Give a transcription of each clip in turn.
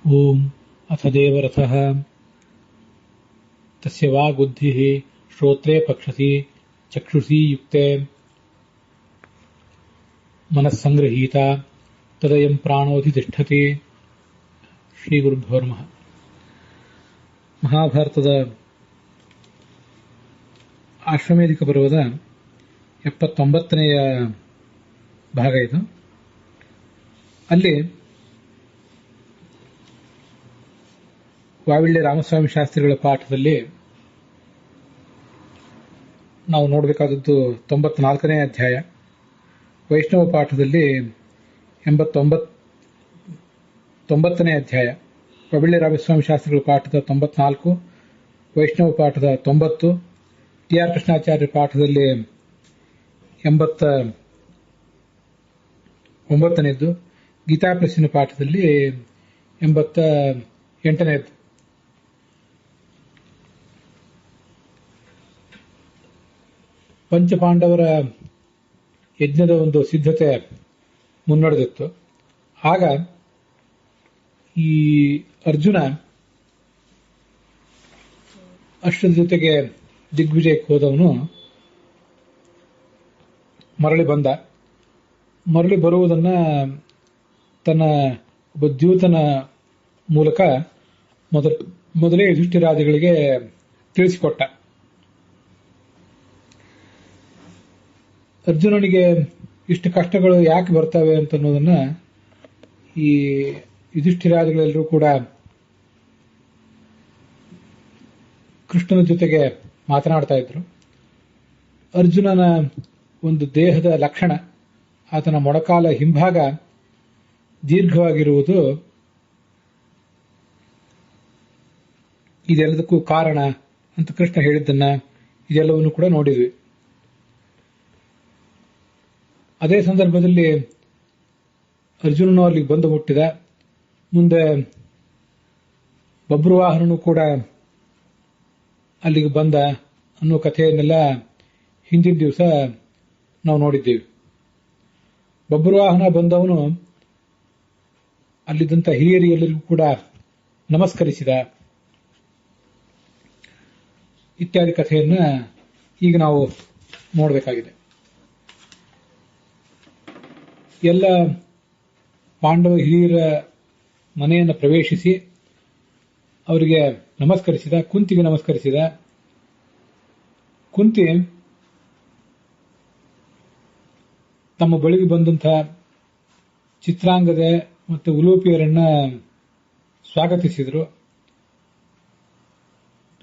ओम अथ देवरथः तस्य वाग्बुद्धिः श्रोत्रे पक्षसि चक्षुषी युक्ते मनस्संगृहीता तदयं प्राणोऽधितिष्ठति. ಶ್ರೀಗುರುಭ್ಯೋ ನಮಃ. ಮಹಾಭಾರತದ ಆಶ್ವಮೇಧಿಕ ಪರ್ವದ 79ನೆಯ ಭಾಗ ಇದು. ಅಲ್ಲಿ ವಾವಿಳ್ಳೆ ರಾಮಸ್ವಾಮಿ ಶಾಸ್ತ್ರಿಗಳ ಪಾಠದಲ್ಲಿ ನಾವು ನೋಡಬೇಕಾದದ್ದು 94ನೇ ಅಧ್ಯಾಯ. ವೈಷ್ಣವ ಪಾಠದಲ್ಲಿ 89ನೇ ಅಧ್ಯಾಯ. ವಾವಿಳ್ಳೆ ರಾಮಸ್ವಾಮಿ ಶಾಸ್ತ್ರಿಗಳ ಪಾಠದ 94, ವೈಷ್ಣವ ಪಾಠದ 90, ಟಿ ಆರ್ ಕೃಷ್ಣಾಚಾರ್ಯ ಪಾಠದಲ್ಲಿ 89ನೇದ್ದು, ಗೀತಾ ಪ್ರೆಸ್ಸಿನ ಪಾಠದಲ್ಲಿ 88ನೇದ್ದು. ಪಂಚಪಾಂಡವರ ಯಜ್ಞದ ಒಂದು ಸಿದ್ಧತೆ ಮುನ್ನಡೆದಿತ್ತು. ಆಗ ಈ ಅರ್ಜುನ ಅಷ್ಟರ ಜೊತೆಗೆ ದಿಗ್ವಿಜಯಕ್ಕೆ ಹೋದವನು ಮರಳಿ ಬಂದ. ಮರಳಿ ಬರುವುದನ್ನ ತನ್ನ ಒಬ್ಬ ದ್ಯೂತನ ಮೂಲಕ ಮೊದಲೇ ಯುಧಿಷ್ಠಿರಾದಿಗಳಿಗೆ ತಿಳಿಸಿಕೊಟ್ಟ. ಅರ್ಜುನನಿಗೆ ಇಷ್ಟು ಕಷ್ಟಗಳು ಯಾಕೆ ಬರ್ತವೆ ಅಂತ ಅನ್ನೋದನ್ನ ಈ ಯುಧಿಷ್ಠಿರಾದಿಗಳೆಲ್ಲರೂ ಕೂಡ ಕೃಷ್ಣನ ಜೊತೆಗೆ ಮಾತನಾಡ್ತಾ ಇದ್ರು. ಅರ್ಜುನನ ಒಂದು ದೇಹದ ಲಕ್ಷಣ, ಆತನ ಮೊಣಕಾಲ ಹಿಂಭಾಗ ದೀರ್ಘವಾಗಿರುವುದು ಇದೆಲ್ಲದಕ್ಕೂ ಕಾರಣ ಅಂತ ಕೃಷ್ಣ ಹೇಳಿದ್ದನ್ನ ಇದೆಲ್ಲವನ್ನು ಕೂಡ ನೋಡಿದ್ವಿ. ಅದೇ ಸಂದರ್ಭದಲ್ಲಿ ಅರ್ಜುನನು ಅಲ್ಲಿಗೆ ಬಂದು ಮುಟ್ಟಿದ. ಮುಂದೆ ಬಬ್ರುವಾಹನನು ಕೂಡ ಅಲ್ಲಿಗೆ ಬಂದ ಅನ್ನೋ ಕಥೆಯನ್ನೆಲ್ಲ ಹಿಂದಿನ ದಿವಸ ನಾವು ನೋಡಿದ್ದೇವೆ. ಬಬ್ರುವಾಹನ ಬಂದವನು ಅಲ್ಲಿದ್ದಂಥ ಹಿರಿಯರಿಗೆಲ್ಲರಿಗೂ ಕೂಡ ನಮಸ್ಕರಿಸಿದ ಇತ್ಯಾದಿ ಕಥೆಯನ್ನ ಈಗ ನಾವು ನೋಡಬೇಕಾಗಿದೆ. ಎಲ್ಲ ಪಾಂಡವ ಹಿರಿಯರ ಮನೆಯನ್ನು ಪ್ರವೇಶಿಸಿ ಅವರಿಗೆ ನಮಸ್ಕರಿಸಿದ. ಕುಂತಿಗೆ ನಮಸ್ಕರಿಸಿದ. ಕುಂತಿ ತಮ್ಮ ಬಳಿಗೆ ಬಂದಂತಹ ಚಿತ್ರಾಂಗದೆ ಮತ್ತು ಉಲೂಪಿಯರನ್ನ ಸ್ವಾಗತಿಸಿದರು.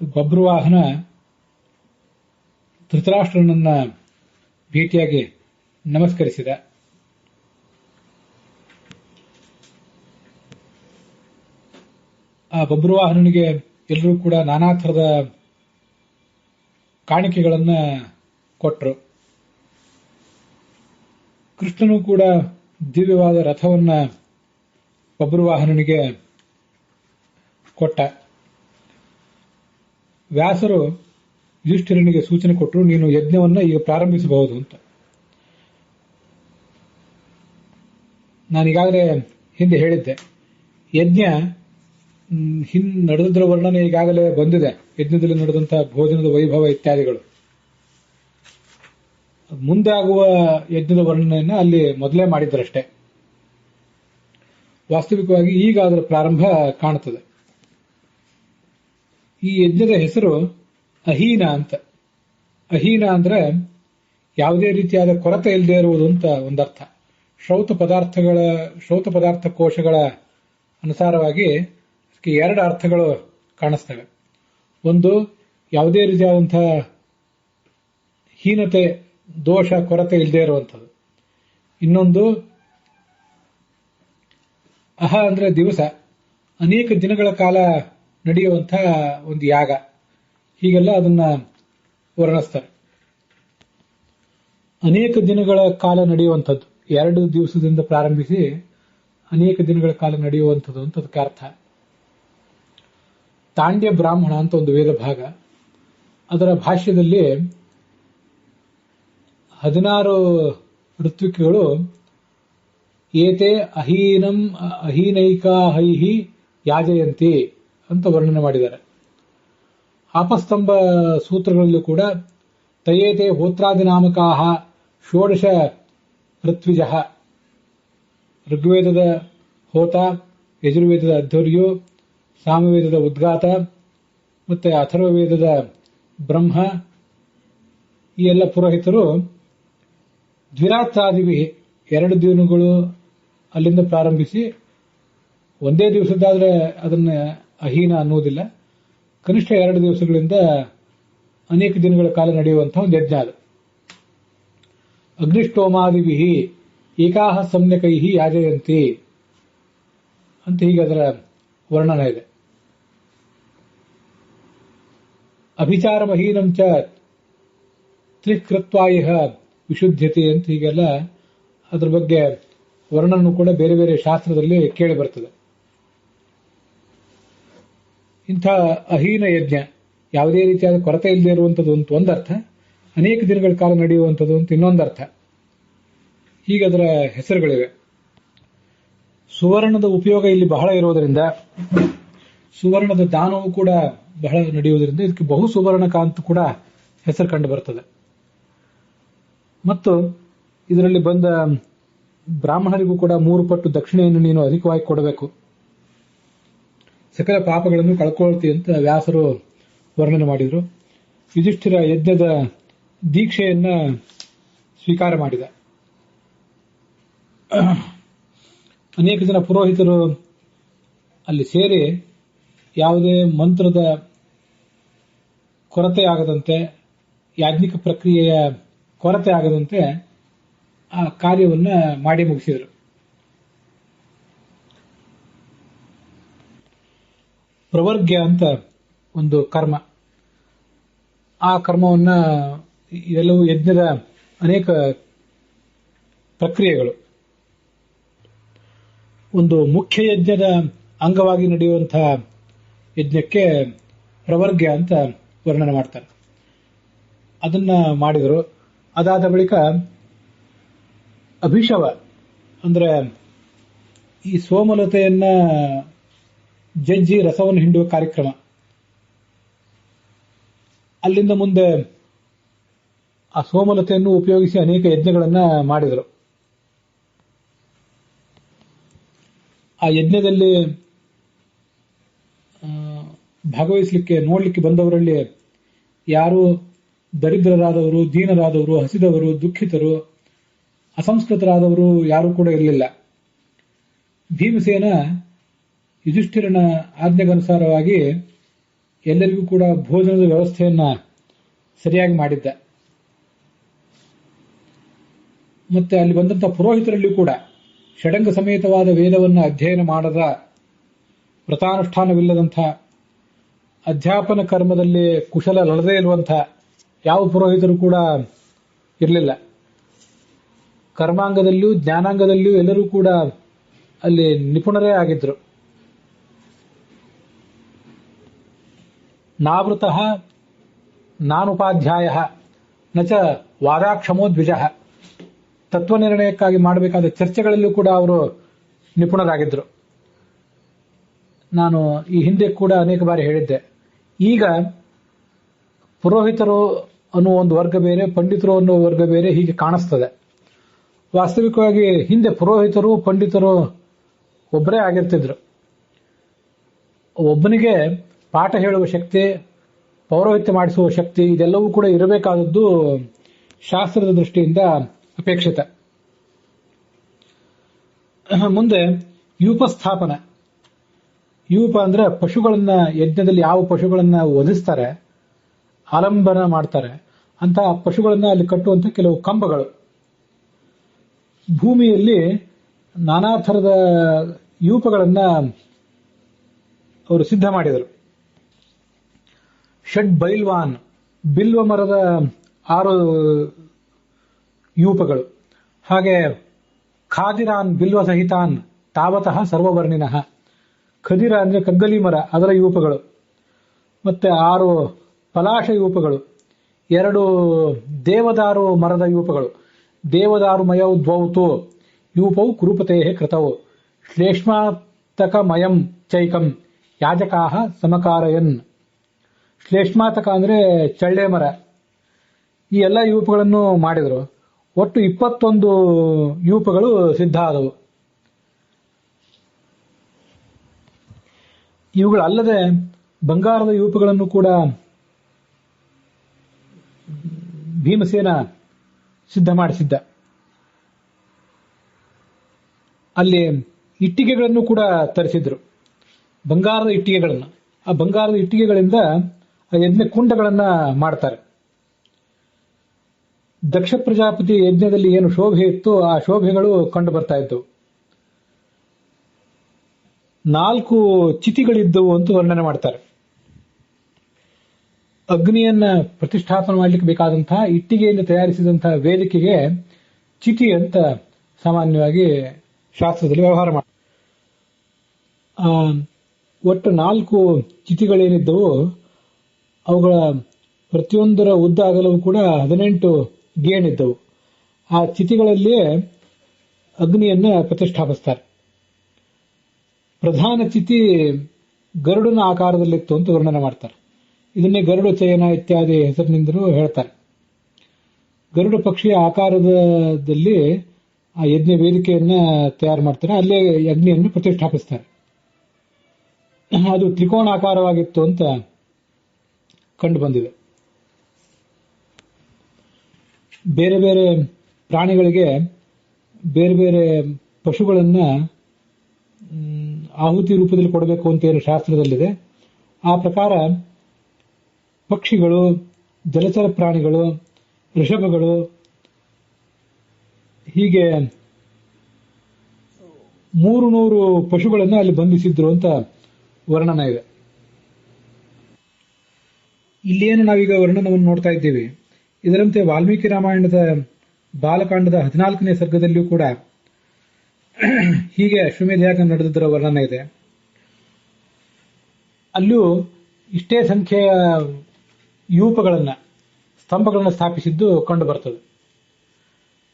ಬಬ್ರುವಾಹನ ಧೃತರಾಷ್ಟ್ರನನ್ನ ಭೇಟಿಯಾಗಿ ನಮಸ್ಕರಿಸಿದ. ಆ ಬಬ್ರುವಾಹನನಿಗೆ ಎಲ್ಲರೂ ಕೂಡ ನಾನಾ ಥರದ ಕಾಣಿಕೆಗಳನ್ನ ಕೊಟ್ಟರು. ಕೃಷ್ಣನು ಕೂಡ ದಿವ್ಯವಾದ ರಥವನ್ನ ಬಬ್ರುವಾಹನನಿಗೆ ಕೊಟ್ಟ. ವ್ಯಾಸರು ಯುಧಿಷ್ಠಿರನಿಗೆ ಸೂಚನೆ ಕೊಟ್ಟರು, ನೀನು ಯಜ್ಞವನ್ನ ಈಗ ಪ್ರಾರಂಭಿಸಬಹುದು ಅಂತ. ನಾನೀಗಾಗಲೇ ಹಿಂದೆ ಹೇಳಿದ್ದೆ, ಯಜ್ಞ ನಡೆದರ ವರ್ಣನೆ ಈಗಾಗಲೇ ಬಂದಿದೆ. ಯಜ್ಞದಲ್ಲಿ ನಡೆದಂತಹ ಭೋಜನದ ವೈಭವ ಇತ್ಯಾದಿಗಳು. ಮುಂದೆ ಆಗುವ ಯಜ್ಞದ ವರ್ಣನೆಯನ್ನ ಅಲ್ಲಿ ಮೊದಲೇ ಮಾಡಿದ್ದರಷ್ಟೇ. ವಾಸ್ತವಿಕವಾಗಿ ಈಗ ಅದರ ಪ್ರಾರಂಭ ಕಾಣುತ್ತದೆ. ಈ ಯಜ್ಞದ ಹೆಸರು ಅಹೀನ ಅಂತ. ಅಹೀನ ಅಂದ್ರೆ ಯಾವುದೇ ರೀತಿಯಾದ ಕೊರತೆ ಇಲ್ಲದೆ ಇರುವುದು ಅಂತ ಒಂದರ್ಥ. ಶ್ರೌತ ಪದಾರ್ಥ ಕೋಶಗಳ ಅನುಸಾರವಾಗಿ ಎರಡು ಅರ್ಥಗಳು ಕಾಣಿಸ್ತವೆ. ಒಂದು, ಯಾವುದೇ ರೀತಿಯಾದಂತಹ ಹೀನತೆ, ದೋಷ, ಕೊರತೆ ಇಲ್ಲದೆ ಇರುವಂಥದ್ದು. ಇನ್ನೊಂದು, ಅಹ ಅಂದ್ರೆ ದಿವಸ, ಅನೇಕ ದಿನಗಳ ಕಾಲ ನಡೆಯುವಂತಹ ಒಂದು ಯಾಗ. ಹೀಗೆಲ್ಲ ಅದನ್ನ ವರ್ಣಿಸ್ತಾರೆ. ಅನೇಕ ದಿನಗಳ ಕಾಲ ನಡೆಯುವಂಥದ್ದು, 2 ದಿವಸದಿಂದ ಪ್ರಾರಂಭಿಸಿ ಅನೇಕ ದಿನಗಳ ಕಾಲ ನಡೆಯುವಂಥದ್ದು ಅಂತ ಅದಕ್ಕೆ ಅರ್ಥ. ತಾಂಡ್ಯ ಬ್ರಾಹ್ಮಣ ಅಂತ ಒಂದು ವೇದ ಭಾಗ, ಅದರ ಭಾಷ್ಯದಲ್ಲಿ 16 ಋತ್ವಿಕಗಳು ಏತೆ ಅಹೀನೈಕಾ ಹೈಹಿ ಯಾಜಯಂತಿ ಅಂತ ವರ್ಣನೆ ಮಾಡಿದ್ದಾರೆ. ಆಪಸ್ತಂಭ ಸೂತ್ರಗಳಲ್ಲೂ ಕೂಡ ತಯೇತೆ ಹೋತ್ರಾದಿನಾಮಕಾಹ ಷೋಡಶ ಋತ್ವಿಜಃ, ಋಗ್ವೇದದ ಹೋತ, ಯಜುರ್ವೇದದ ಅಧ್ವರ್ಯು, ಸಾಮವೇದದ ಉದ್ಗಾತ ಮತ್ತೆ ಅಥರ್ವವೇದದ ಬ್ರಹ್ಮ, ಈ ಎಲ್ಲ ಪುರೋಹಿತರು ದ್ವಿರಾತ್ರಾದಿವಿ 2 ದಿನಗಳು ಅಲ್ಲಿಂದ ಪ್ರಾರಂಭಿಸಿ, ಒಂದೇ ದಿವಸದಾದ್ರೆ ಅದನ್ನ ಅಹೀನ ಅನ್ನುವುದಿಲ್ಲ, ಕನಿಷ್ಠ 2 ದಿವಸಗಳಿಂದ ಅನೇಕ ದಿನಗಳ ಕಾಲ ನಡೆಯುವಂತಹ ಒಂದು ಯಜ್ಞ ಅದು. ಅಗ್ನಿಷ್ಟೋಮಾದಿಭಿ ಏಕಾಹ ಸಮ್ಯಕೈ ಯಾಜಯಂತಿ ಅಂತ ಹೀಗೆ ಅದರ ವರ್ಣನ ಇದೆ. ಅಭಿಚಾರಮಹೀನಂ ಚ ತ್ರಿಕೃತ್ವಾಯಿಹ ವಿಶುದ್ಧತೆ ಅಂತ ಹೀಗೆಲ್ಲ ಅದ್ರ ಬಗ್ಗೆ ವರ್ಣನೂ ಕೂಡ ಬೇರೆ ಬೇರೆ ಶಾಸ್ತ್ರದಲ್ಲಿ ಕೇಳಿ ಬರ್ತದೆ. ಇಂಥ ಅಹೀನ ಯಜ್ಞ ಯಾವುದೇ ರೀತಿಯಾದ ಕೊರತೆ ಇಲ್ಲದೆ ಇರುವಂಥದ್ದು ಅಂತ ಒಂದರ್ಥ, ಅನೇಕ ದಿನಗಳ ಕಾಲ ನಡೆಯುವಂಥದ್ದು ಅಂತ ಇನ್ನೊಂದರ್ಥ. ಹೀಗೆ ಅದರ ಹೆಸರುಗಳಿವೆ. ಸುವರ್ಣದ ಉಪಯೋಗ ಇಲ್ಲಿ ಬಹಳ ಇರುವುದರಿಂದ, ಸುವರ್ಣದ ದಾನವೂ ಕೂಡ ಬಹಳ ನಡೆಯುವುದರಿಂದ ಇದಕ್ಕೆ ಬಹು ಸುವರ್ಣಕ ಅಂತ ಕೂಡ ಹೆಸರು ಕಂಡು ಬರ್ತದೆ. ಮತ್ತು ಇದರಲ್ಲಿ ಬಂದ ಬ್ರಾಹ್ಮಣರಿಗೂ ಕೂಡ 3 ಪಟ್ಟು ದಕ್ಷಿಣೆಯನ್ನು ನೀನು ಅಧಿಕವಾಗಿ ಕೊಡಬೇಕು, ಸಕಲ ಪಾಪಗಳನ್ನು ಕಳ್ಕೊಳ್ತಿ ಅಂತ ವ್ಯಾಸರು ವರ್ಣನೆ ಮಾಡಿದರು. ಯುಧಿಷ್ಠಿರ ಯಜ್ಞದ ದೀಕ್ಷೆಯನ್ನ ಸ್ವೀಕಾರ ಮಾಡಿದ. ಅನೇಕ ಜನ ಪುರೋಹಿತರು ಅಲ್ಲಿ ಸೇರಿ ಯಾವುದೇ ಮಂತ್ರದ ಕೊರತೆ ಆಗದಂತೆ, ಯಾಜ್ಞಿಕ ಪ್ರಕ್ರಿಯೆಯ ಕೊರತೆ ಆಗದಂತೆ ಆ ಕಾರ್ಯವನ್ನ ಮಾಡಿ ಮುಗಿಸಿದರು. ಪ್ರವರ್ಗ್ಯ ಅಂತ ಒಂದು ಕರ್ಮ, ಆ ಕರ್ಮವನ್ನ ಎಲ್ಲವೂ ಯಜ್ಞದ ಅನೇಕ ಪ್ರಕ್ರಿಯೆಗಳು ಒಂದು ಮುಖ್ಯ ಯಜ್ಞದ ಅಂಗವಾಗಿ ನಡೆಯುವಂತಹ ಯಜ್ಞಕ್ಕೆ ಪ್ರವರ್ಗ್ಯ ಅಂತ ವರ್ಣನೆ ಮಾಡ್ತಾರೆ. ಅದನ್ನ ಮಾಡಿದರು. ಅದಾದ ಬಳಿಕ ಅಭಿಷವ ಅಂದ್ರೆ ಈ ಸೋಮಲತೆಯನ್ನ ಜಜ್ಜಿ ರಸವನ್ನು ಹಿಂಡುವ ಕಾರ್ಯಕ್ರಮ. ಅಲ್ಲಿಂದ ಮುಂದೆ ಆ ಸೋಮಲತೆಯನ್ನು ಉಪಯೋಗಿಸಿ ಅನೇಕ ಯಜ್ಞಗಳನ್ನ ಮಾಡಿದರು. ಆ ಯಜ್ಞದಲ್ಲಿ ಭಾಗವಹಿಸಲಿಕ್ಕೆ ನೋಡ್ಲಿಕ್ಕೆ ಬಂದವರಲ್ಲಿ ಯಾರು ದರಿದ್ರರಾದವರು, ದೀನರಾದವರು, ಹಸಿದವರು, ದುಃಖಿತರು, ಅಸಂಸ್ಕೃತರಾದವರು ಯಾರೂ ಕೂಡ ಇರಲಿಲ್ಲ. ಭೀಮಸೇನ ಯುಧಿಷ್ಠಿರನ ಆಜ್ಞೆಗನುಸಾರವಾಗಿ ಎಲ್ಲರಿಗೂ ಕೂಡ ಭೋಜನದ ವ್ಯವಸ್ಥೆಯನ್ನ ಸರಿಯಾಗಿ ಮಾಡಿದ್ದ. ಮತ್ತೆ ಅಲ್ಲಿ ಬಂದಂತಹ ಪುರೋಹಿತರಲ್ಲಿ ಕೂಡ ಷಡಂಗ ಸಮೇತವಾದ ವೇದವನ್ನು ಅಧ್ಯಯನ ಮಾಡದ, ವ್ರತಾನುಷ್ಠಾನವಿಲ್ಲದಂಥ, ಅಧ್ಯಾಪನ ಕರ್ಮದಲ್ಲಿ ಕುಶಲರಲ್ಲದೇ ಇರುವಂತಹ ಯಾವ ಪುರೋಹಿತರು ಕೂಡ ಇರಲಿಲ್ಲ. ಕರ್ಮಾಂಗದಲ್ಲಿಯೂ ಜ್ಞಾನಾಂಗದಲ್ಲಿಯೂ ಎಲ್ಲರೂ ಕೂಡ ಅಲ್ಲಿ ನಿಪುಣರೇ ಆಗಿದ್ರು. ನಾವೃತಃ ನಾನುಪಾಧ್ಯಾಯ ನಚ ವಾದಾಕ್ಷಮೋ ದ್ವಿಜಃ, ತತ್ವನಿರ್ಣಯಕ್ಕಾಗಿ ಮಾಡಬೇಕಾದ ಚರ್ಚೆಗಳಲ್ಲೂ ಕೂಡ ಅವರು ನಿಪುಣರಾಗಿದ್ದರು. ನಾನು ಈ ಹಿಂದೆ ಕೂಡ ಅನೇಕ ಬಾರಿ ಹೇಳಿದ್ದೆ, ಈಗ ಪುರೋಹಿತರು ಅನ್ನುವ ಒಂದು ವರ್ಗ ಬೇರೆ, ಪಂಡಿತರು ಅನ್ನುವ ವರ್ಗ ಬೇರೆ ಹೀಗೆ ಕಾಣಿಸ್ತದೆ. ವಾಸ್ತವಿಕವಾಗಿ ಹಿಂದೆ ಪುರೋಹಿತರು ಪಂಡಿತರು ಒಬ್ಬರೇ ಆಗಿರ್ತಿದ್ರು. ಒಬ್ಬನಿಗೆ ಪಾಠ ಹೇಳುವ ಶಕ್ತಿ, ಪೌರೋಹಿತ್ಯ ಮಾಡಿಸುವ ಶಕ್ತಿ ಇದೆಲ್ಲವೂ ಕೂಡ ಇರಬೇಕಾದದ್ದು ಶಾಸ್ತ್ರದ ದೃಷ್ಟಿಯಿಂದ ಅಪೇಕ್ಷಿತ. ಮುಂದೆ ಯೂಪಸ್ಥಾಪನ. ಯೂಪ ಅಂದ್ರೆ ಪಶುಗಳನ್ನ, ಯಜ್ಞದಲ್ಲಿ ಯಾವ ಪಶುಗಳನ್ನ ವಧಿಸ್ತಾರೆ, ಆಲಂಬನ ಮಾಡ್ತಾರೆ ಅಂತ ಪಶುಗಳನ್ನ ಅಲ್ಲಿ ಕಟ್ಟುವಂತ ಕೆಲವು ಕಂಬಗಳು. ಭೂಮಿಯಲ್ಲಿ ನಾನಾ ಥರದ ಯೂಪಗಳನ್ನ ಅವರು ಸಿದ್ಧ ಮಾಡಿದರು. ಷಡ್ ಬೈಲ್ವಾನ್, ಬಿಲ್ವ ಮರದ 6 ಯೂಪಗಳು, ಹಾಗೆ ಖಾದಿರಾನ್ ಬಿಲ್ವ ಸಹಿತಾನ್ ತಾವತಃ ಸರ್ವವರ್ಣಿನಃ, ಖದಿರ ಅಂದ್ರೆ ಕಗ್ಗಲಿ ಮರ, ಅದರ ಯೂಪಗಳು, ಮತ್ತೆ 6 ಪಲಾಶ ಯೂಪಗಳು, 2 ದೇವದಾರು ಮರದ ಯೂಪಗಳು. ದೇವದಾರುಮಯೌ ದ್ವೌತು ಯೂಪೌ ಕುರುಪತೇ ಕೃತವು ಶ್ಲೇಷ್ಮಾತಕಮಯಂ ಚೈಕಂ ಯಾಜಕಾಹ ಸಮಕಾರಯನ್. ಶ್ಲೇಷ್ಮಾತಕ ಅಂದ್ರೆ ಚಳ್ಳೆ ಮರ. ಈ ಎಲ್ಲ ಯೂಪಗಳನ್ನು ಮಾಡಿದರು. ಒಟ್ಟು 21 ಯೂಪಗಳು ಸಿದ್ಧ ಆದವು. ಇವುಗಳಲ್ಲದೆ ಬಂಗಾರದ ಯೂಪಗಳನ್ನು ಕೂಡ ಭೀಮಸೇನ ಸಿದ್ಧ ಮಾಡಿಸಿದ್ದ. ಅಲ್ಲಿ ಇಟ್ಟಿಗೆಗಳನ್ನು ಕೂಡ ತರಿಸಿದ್ರು, ಬಂಗಾರದ ಇಟ್ಟಿಗೆಗಳನ್ನು. ಆ ಬಂಗಾರದ ಇಟ್ಟಿಗೆಗಳಿಂದ ಯಜ್ಞ ಕುಂಡಗಳನ್ನ ಮಾಡ್ತಾರೆ. ದಕ್ಷ ಪ್ರಜಾಪತಿ ಯಜ್ಞದಲ್ಲಿ ಏನು ಶೋಭೆ ಇತ್ತು ಆ ಶೋಭೆಗಳು ಕಂಡು ಬರ್ತಾ ಇದ್ದವು. 4 ಚಿತಿಗಳಿದ್ದವು ಅಂತ ವರ್ಣನೆ ಮಾಡ್ತಾರೆ. ಅಗ್ನಿಯನ್ನ ಪ್ರತಿಷ್ಠಾಪನೆ ಮಾಡಲಿಕ್ಕೆ ಬೇಕಾದಂತಹ ಇಟ್ಟಿಗೆಯಿಂದ ತಯಾರಿಸಿದಂತಹ ವೇದಿಕೆಗೆ ಚಿತಿ ಅಂತ ಸಾಮಾನ್ಯವಾಗಿ ಶಾಸ್ತ್ರದಲ್ಲಿ ವ್ಯವಹಾರ ಮಾಡಿ. ಒಟ್ಟು 4 ಚಿತಿಗಳೇನಿದ್ದವು ಅವುಗಳ ಪ್ರತಿಯೊಂದರ ಉದ್ದ ಅಗಲವೂ ಕೂಡ 18 ಗೇಣಿದ್ದವು. ಆ ಚಿತಿಗಳಲ್ಲಿ ಅಗ್ನಿಯನ್ನ ಪ್ರತಿಷ್ಠಾಪಿಸ್ತಾರೆ. ಪ್ರಧಾನ ಚಿತಿ ಗರುಡನ ಆಕಾರದಲ್ಲಿತ್ತು ಅಂತ ವರ್ಣನೆ ಮಾಡ್ತಾರೆ. ಇದನ್ನೇ ಗರುಡ ಚಯನ ಇತ್ಯಾದಿ ಹೆಸರಿನಿಂದಲೂ ಹೇಳ್ತಾರೆ. ಗರುಡ ಪಕ್ಷಿಯ ಆಕಾರದಲ್ಲಿ ಆ ಯಜ್ಞ ವೇದಿಕೆಯನ್ನ ತಯಾರು ಮಾಡ್ತಾರೆ. ಅಲ್ಲೇ ಅಗ್ನಿಯನ್ನು ಪ್ರತಿಷ್ಠಾಪಿಸ್ತಾರೆ. ಅದು ತ್ರಿಕೋಣಾಕಾರವಾಗಿತ್ತು ಅಂತ ಕಂಡು ಬಂದಿದೆ. ಬೇರೆ ಬೇರೆ ಪ್ರಾಣಿಗಳಿಗೆ ಬೇರೆ ಬೇರೆ ಪಶುಗಳನ್ನ ಆಹುತಿ ರೂಪದಲ್ಲಿ ಕೊಡಬೇಕು ಅಂತ ಏನು ಶಾಸ್ತ್ರದಲ್ಲಿದೆ, ಆ ಪ್ರಕಾರ ಪಕ್ಷಿಗಳು, ಜಲಚರ ಪ್ರಾಣಿಗಳು, ಋಷಭಗಳು, ಹೀಗೆ 300 ಪಶುಗಳನ್ನು ಅಲ್ಲಿ ಬಂಧಿಸಿದ್ರು ಅಂತ ವರ್ಣನ ಇದೆ. ಇಲ್ಲೇನು ನಾವೀಗ ವರ್ಣನವನ್ನು ನೋಡ್ತಾ ಇದ್ದೀವಿ, ಇದರಂತೆ ವಾಲ್ಮೀಕಿ ರಾಮಾಯಣದ ಬಾಲಕಾಂಡದ 14ನೇ ಸರ್ಗದಲ್ಲಿಯೂ ಕೂಡ ಹೀಗೆ ಅಶ್ವಮೇಧ ಯಾಗ ನಡೆದಿದ್ದರ ವರ್ಣನೆ ಇದೆ. ಅಲ್ಲೂ ಇಷ್ಟೇ ಸಂಖ್ಯೆಯ ಯೂಪಗಳನ್ನ, ಸ್ತಂಭಗಳನ್ನು ಸ್ಥಾಪಿಸಿದ್ದು ಕಂಡು ಬರ್ತದೆ.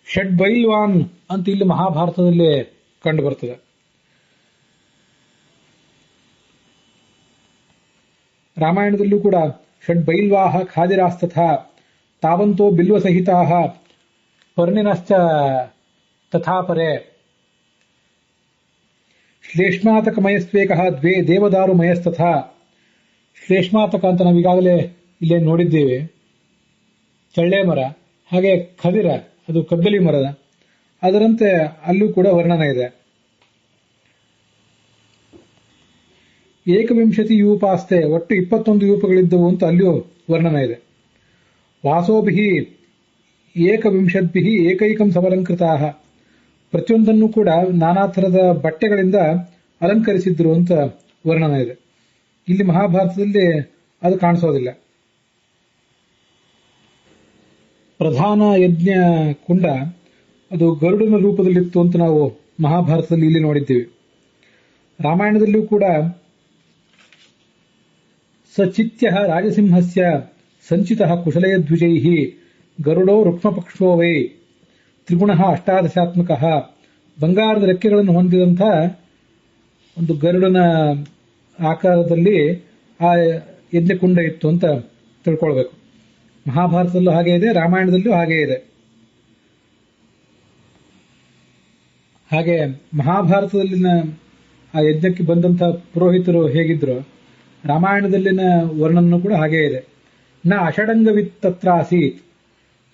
ಷಡ್ಬೈಲ್ವಾನ್ ಅಂತ ಇಲ್ಲಿ ಮಹಾಭಾರತದಲ್ಲಿ ಕಂಡು ಬರ್ತದೆ. ರಾಮಾಯಣದಲ್ಲೂ ಕೂಡ ಷಡ್ಬೈಲ್ವಾಹ ಖಾದಿರಾಸ್ತಥಾ ತಾವಂತೋ ಬಿಲ್ವಸಹಿತಾಹ ಪರ್ಣಿನಶ್ಚ ತಥಾಪರೆ ಶ್ಲೇಷ್ಮಾತಕಮಯಸ್ವೇಕಃ ದ್ವೇ ದೇವದಾರುಮಯಸ್ತಥಾ. ಶ್ಲೇಷ್ಮಾತಕ ಅಂತ ನಾವೀಗಾಗಲೇ ಇಲ್ಲೇ ನೋಡಿದ್ದೇವೆ, ಚಳ್ಳೆ ಮರ. ಹಾಗೆ ಖದಿರ, ಅದು ಕಗ್ಗಲಿ ಮರದ. ಅದರಂತೆ ಅಲ್ಲೂ ಕೂಡ ವರ್ಣನ ಇದೆ. 21 ಯೂಪಾಸ್ತೆ, ಒಟ್ಟು 21 ಯೂಪಗಳಿದ್ದವು ಅಂತ ಅಲ್ಲಿಯೂ ವರ್ಣನ ಇದೆ. ವಾಸೋಭಿ 21 ಏಕೈಕಂ ಸಮಲಂಕೃತಾಹ, ಪ್ರತಿಯೊಂದನ್ನು ಕೂಡ ನಾನಾ ಥರದ ಬಟ್ಟೆಗಳಿಂದ ಅಲಂಕರಿಸಿದ್ರು ಅಂತ ವರ್ಣನ ಇದೆ. ಇಲ್ಲಿ ಮಹಾಭಾರತದಲ್ಲಿ ಅದು ಕಾಣಿಸೋದಿಲ್ಲ. ಪ್ರಧಾನ ಯಜ್ಞ ಕುಂಡ ಅದು ಗರುಡನ ರೂಪದಲ್ಲಿತ್ತು ಅಂತ ನಾವು ಮಹಾಭಾರತದಲ್ಲಿ ಇಲ್ಲಿ ನೋಡಿದ್ದೀವಿ. ರಾಮಾಯಣದಲ್ಲಿಯೂ ಕೂಡ ಸಚಿತ್ಯ ರಾಜಸಿಂಹಸ್ಯ ಸಂಚಿತ ಕುಶಲಯದ್ವಿಜೈ ಗರುಡೋ ರುಕ್ಮಪಕ್ಷೋ ವೈ ತ್ರಿಗುಣ 18 ಬಂಗಾರದ ರೆಕ್ಕೆಗಳನ್ನು ಹೊಂದಿದಂಥ ಒಂದು ಗರುಡನ ಆಕಾರದಲ್ಲಿ ಆ ಯಜ್ಞಕುಂಡ ಇತ್ತು ಅಂತ ತಿಳ್ಕೊಳ್ಬೇಕು. ಮಹಾಭಾರತದಲ್ಲೂ ಹಾಗೆ ಇದೆ, ರಾಮಾಯಣದಲ್ಲೂ ಹಾಗೆ ಇದೆ. ಹಾಗೆ ಮಹಾಭಾರತದಲ್ಲಿನ ಆ ಯಜ್ಞಕ್ಕೆ ಬಂದಂಥ ಪುರೋಹಿತರು ಹೇಗಿದ್ರು, ರಾಮಾಯಣದಲ್ಲಿನ ವರ್ಣನೂ ಕೂಡ ಹಾಗೇ ಇದೆ. ನ ಅಷಡಂಗವಿತ್ತತ್ರ ಆಸೀತ್,